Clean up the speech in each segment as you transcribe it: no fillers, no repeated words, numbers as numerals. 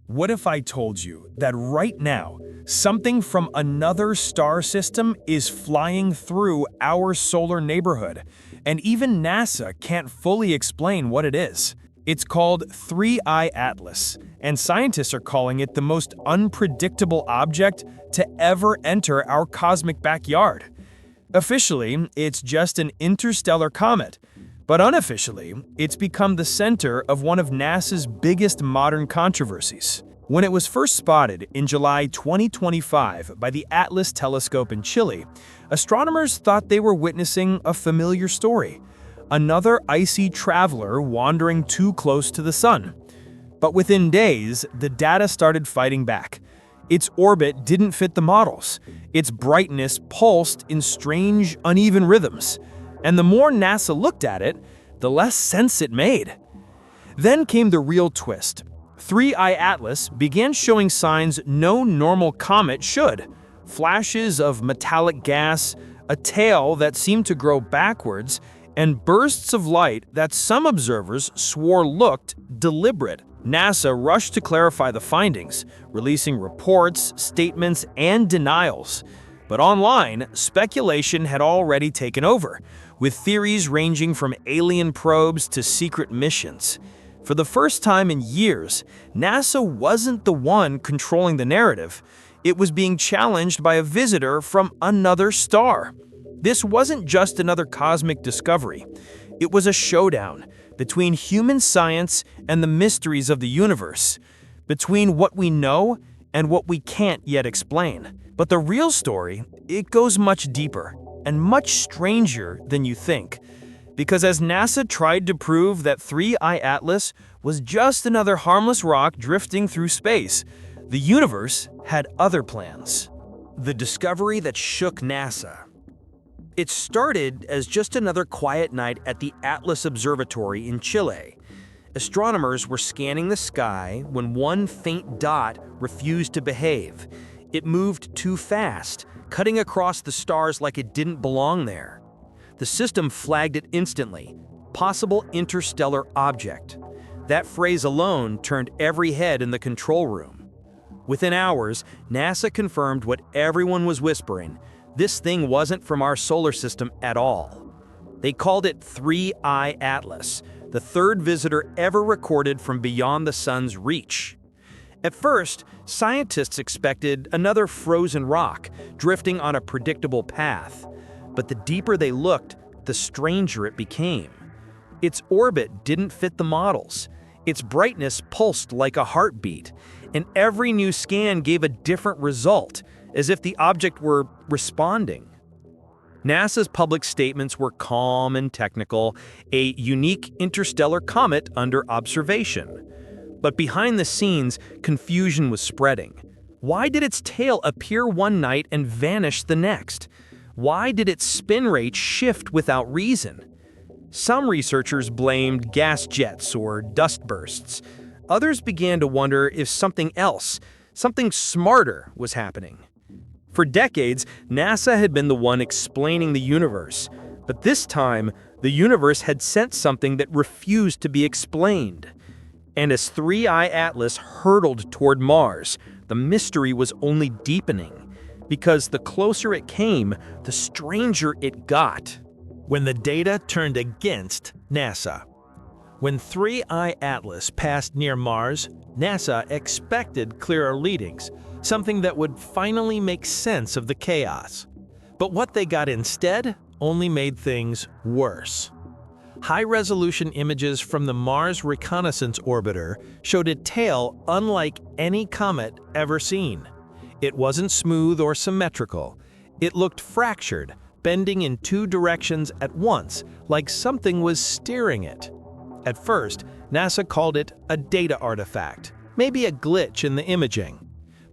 What if I told you that right now, something from another star system is flying through our solar neighborhood, and even NASA can't fully explain what it is? It's called 3IATLAS, and scientists are calling it the most unpredictable object to ever enter our cosmic backyard. Officially, it's just an interstellar comet, but unofficially, it's become the center of one of NASA's biggest modern controversies. When it was first spotted in July 2025 by the ATLAS telescope in Chile, astronomers thought they were witnessing a familiar story: another icy traveler wandering too close to the sun. But within days, the data started fighting back. Its orbit didn't fit the models. Its brightness pulsed in strange, uneven rhythms. And the more NASA looked at it, the less sense it made. Then came the real twist. 3IATLAS began showing signs no normal comet should: flashes of metallic gas, a tail that seemed to grow backwards, and bursts of light that some observers swore looked deliberate. NASA rushed to clarify the findings, releasing reports, statements, and denials. But online, speculation had already taken over, with theories ranging from alien probes to secret missions. For the first time in years, NASA wasn't the one controlling the narrative. It was being challenged by a visitor from another star. This wasn't just another cosmic discovery. It was a showdown between human science and the mysteries of the universe, between what we know and what we can't yet explain. But the real story, it goes much deeper and much stranger than you think. Because as NASA tried to prove that 3IATLAS was just another harmless rock drifting through space, the universe had other plans. The discovery that shook NASA. It started as just another quiet night at the Atlas Observatory in Chile. Astronomers were scanning the sky when one faint dot refused to behave. It moved too fast, cutting across the stars like it didn't belong there. The system flagged it instantly: possible interstellar object. That phrase alone turned every head in the control room. Within hours, NASA confirmed what everyone was whispering: this thing wasn't from our solar system at all. They called it 3IATLAS, the third visitor ever recorded from beyond the sun's reach. At first, scientists expected another frozen rock drifting on a predictable path. But the deeper they looked, the stranger it became. Its orbit didn't fit the models. Its brightness pulsed like a heartbeat, and every new scan gave a different result, as if the object were responding. NASA's public statements were calm and technical: a unique interstellar comet under observation. But behind the scenes, confusion was spreading. Why did its tail appear one night and vanish the next? Why did its spin rate shift without reason? Some researchers blamed gas jets or dust bursts. Others began to wonder if something else, something smarter, was happening. For decades, NASA had been the one explaining the universe. But this time, the universe had sensed something that refused to be explained. And as 3IATLAS hurtled toward Mars, the mystery was only deepening. Because the closer it came, the stranger it got. When the data turned against NASA. When 3IATLAS passed near Mars, NASA expected clearer readings, something that would finally make sense of the chaos. But what they got instead only made things worse. High-resolution images from the Mars Reconnaissance Orbiter showed a tail unlike any comet ever seen. It wasn't smooth or symmetrical. It looked fractured, bending in two directions at once, like something was steering it. At first, NASA called it a data artifact, maybe a glitch in the imaging.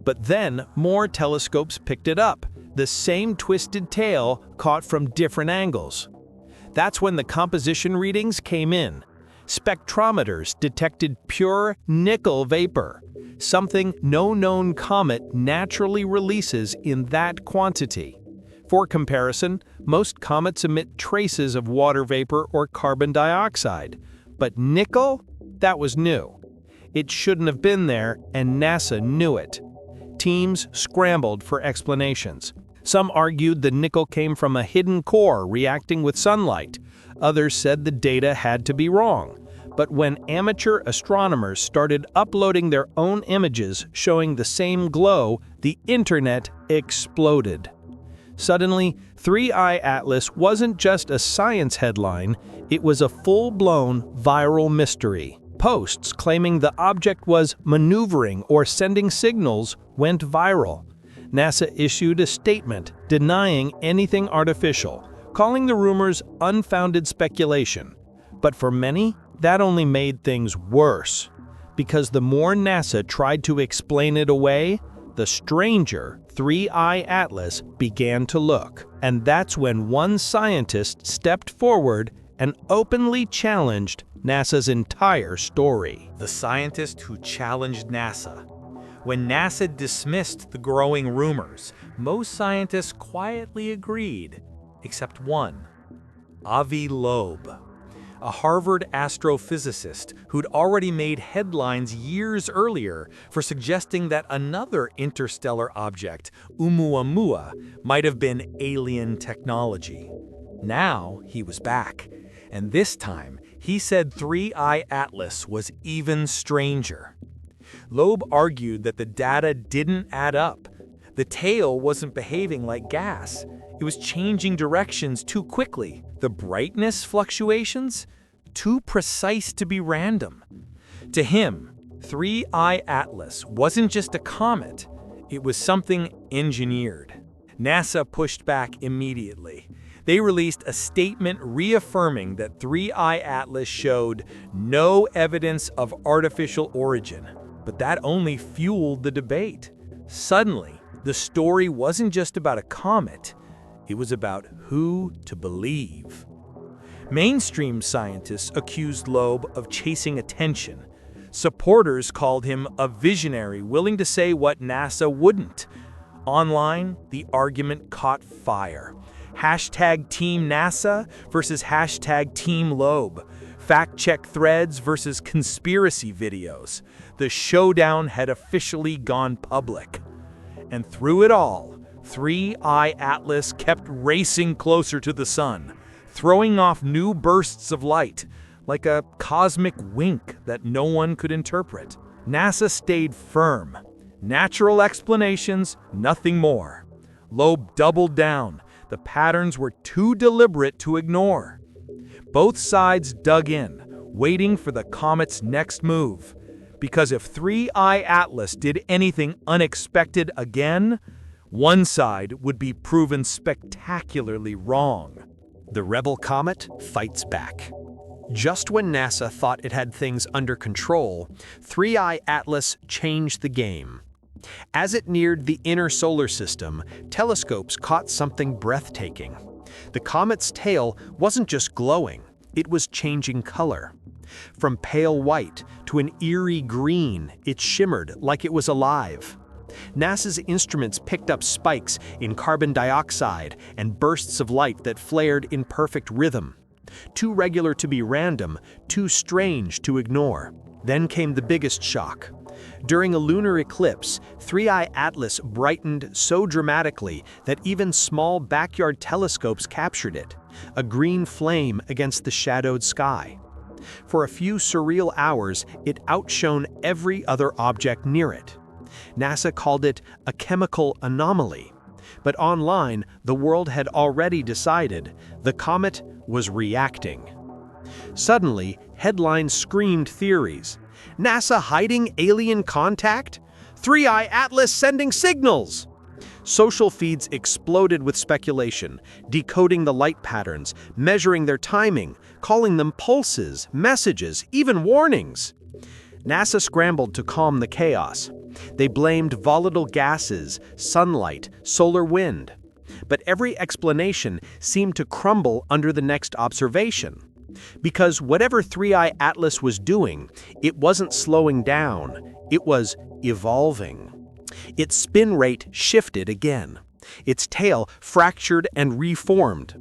But then more telescopes picked it up, the same twisted tail caught from different angles. That's when the composition readings came in. Spectrometers detected pure nickel vapor, something no known comet naturally releases in that quantity. For comparison, most comets emit traces of water vapor or carbon dioxide, but nickel? That was new. It shouldn't have been there, and NASA knew it. Teams scrambled for explanations. Some argued the nickel came from a hidden core reacting with sunlight. Others said the data had to be wrong. But when amateur astronomers started uploading their own images showing the same glow, the internet exploded. Suddenly, 3IATLAS wasn't just a science headline, it was a full-blown viral mystery. Posts claiming the object was maneuvering or sending signals went viral. NASA issued a statement denying anything artificial, calling the rumors unfounded speculation. But for many, that only made things worse. Because the more NASA tried to explain it away, the stranger 3IATLAS began to look. And that's when one scientist stepped forward and openly challenged NASA's entire story. The scientist who challenged NASA. When NASA dismissed the growing rumors, most scientists quietly agreed, except one, Avi Loeb, a Harvard astrophysicist who'd already made headlines years earlier for suggesting that another interstellar object, Oumuamua, might have been alien technology. Now he was back, and this time he said 3IATLAS was even stranger. Loeb argued that the data didn't add up. The tail wasn't behaving like gas. It was changing directions too quickly. The brightness fluctuations? Too precise to be random. To him, 3IATLAS wasn't just a comet. It was something engineered. NASA pushed back immediately. They released a statement reaffirming that 3IATLAS showed no evidence of artificial origin. But that only fueled the debate. Suddenly, the story wasn't just about a comet. It was about who to believe. Mainstream scientists accused Loeb of chasing attention. Supporters called him a visionary willing to say what NASA wouldn't. Online, the argument caught fire. Hashtag Team NASA versus hashtag Team Loeb. Fact-check threads versus conspiracy videos. The showdown had officially gone public. And through it all, 3IATLAS kept racing closer to the sun, throwing off new bursts of light, like a cosmic wink that no one could interpret. NASA stayed firm. Natural explanations, nothing more. Loeb doubled down. The patterns were too deliberate to ignore. Both sides dug in, waiting for the comet's next move. Because if 3IATLAS did anything unexpected again, one side would be proven spectacularly wrong. The rebel comet fights back. Just when NASA thought it had things under control, 3IATLAS changed the game. As it neared the inner solar system, telescopes caught something breathtaking. The comet's tail wasn't just glowing, it was changing color. From pale white to an eerie green, it shimmered like it was alive. NASA's instruments picked up spikes in carbon dioxide and bursts of light that flared in perfect rhythm. Too regular to be random, too strange to ignore. Then came the biggest shock. During a lunar eclipse, 3IATLAS brightened so dramatically that even small backyard telescopes captured it, a green flame against the shadowed sky. For a few surreal hours, it outshone every other object near it. NASA called it a chemical anomaly. But online, the world had already decided the comet was reacting. Suddenly, headlines screamed theories. NASA hiding alien contact? 3IATLAS sending signals! Social feeds exploded with speculation, decoding the light patterns, measuring their timing, calling them pulses, messages, even warnings. NASA scrambled to calm the chaos. They blamed volatile gases, sunlight, solar wind. But every explanation seemed to crumble under the next observation. Because whatever 3IATLAS was doing, it wasn't slowing down, it was evolving. Its spin rate shifted again. Its tail fractured and reformed.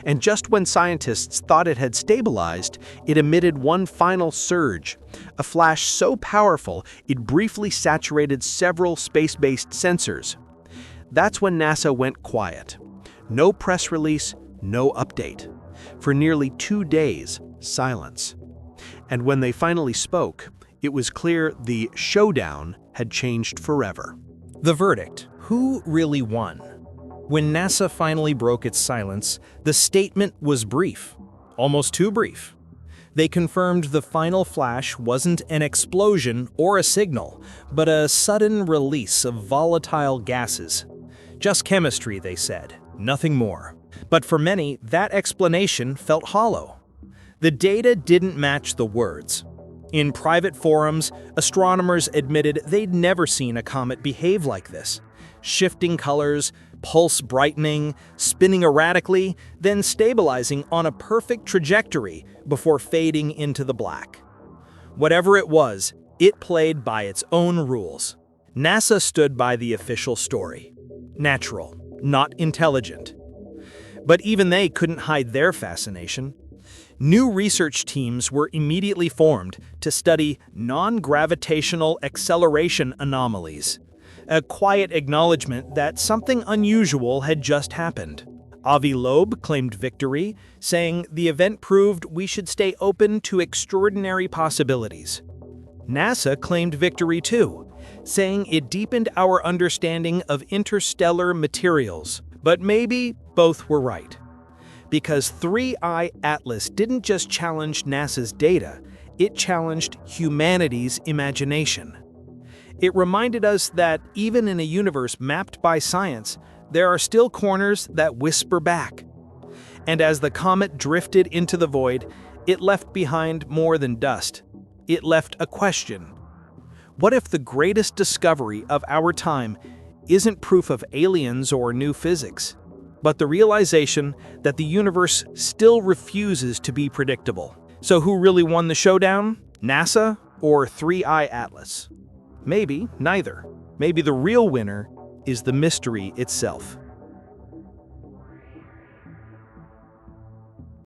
And just when scientists thought it had stabilized, it emitted one final surge, a flash so powerful it briefly saturated several space-based sensors. That's when NASA went quiet. No press release, no update. For nearly 2 days, silence. And when they finally spoke, it was clear the showdown had changed forever. The verdict. Who really won? When NASA finally broke its silence, the statement was brief, almost too brief. They confirmed the final flash wasn't an explosion or a signal, but a sudden release of volatile gases. Just chemistry, they said, nothing more. But for many, that explanation felt hollow. The data didn't match the words. In private forums, astronomers admitted they'd never seen a comet behave like this. Shifting colors, pulse brightening, spinning erratically, then stabilizing on a perfect trajectory before fading into the black. Whatever it was, it played by its own rules. NASA stood by the official story. Natural, not intelligent. But even they couldn't hide their fascination. New research teams were immediately formed to study non-gravitational acceleration anomalies, a quiet acknowledgement that something unusual had just happened. Avi Loeb claimed victory, saying the event proved we should stay open to extraordinary possibilities. NASA claimed victory too, saying it deepened our understanding of interstellar materials. But maybe both were right. Because 3IATLAS didn't just challenge NASA's data, it challenged humanity's imagination. It reminded us that even in a universe mapped by science, there are still corners that whisper back. And as the comet drifted into the void, it left behind more than dust. It left a question. What if the greatest discovery of our time isn't proof of aliens or new physics, but the realization that the universe still refuses to be predictable? So who really won the showdown? NASA or 3IATLAS? Maybe neither. Maybe the real winner is the mystery itself.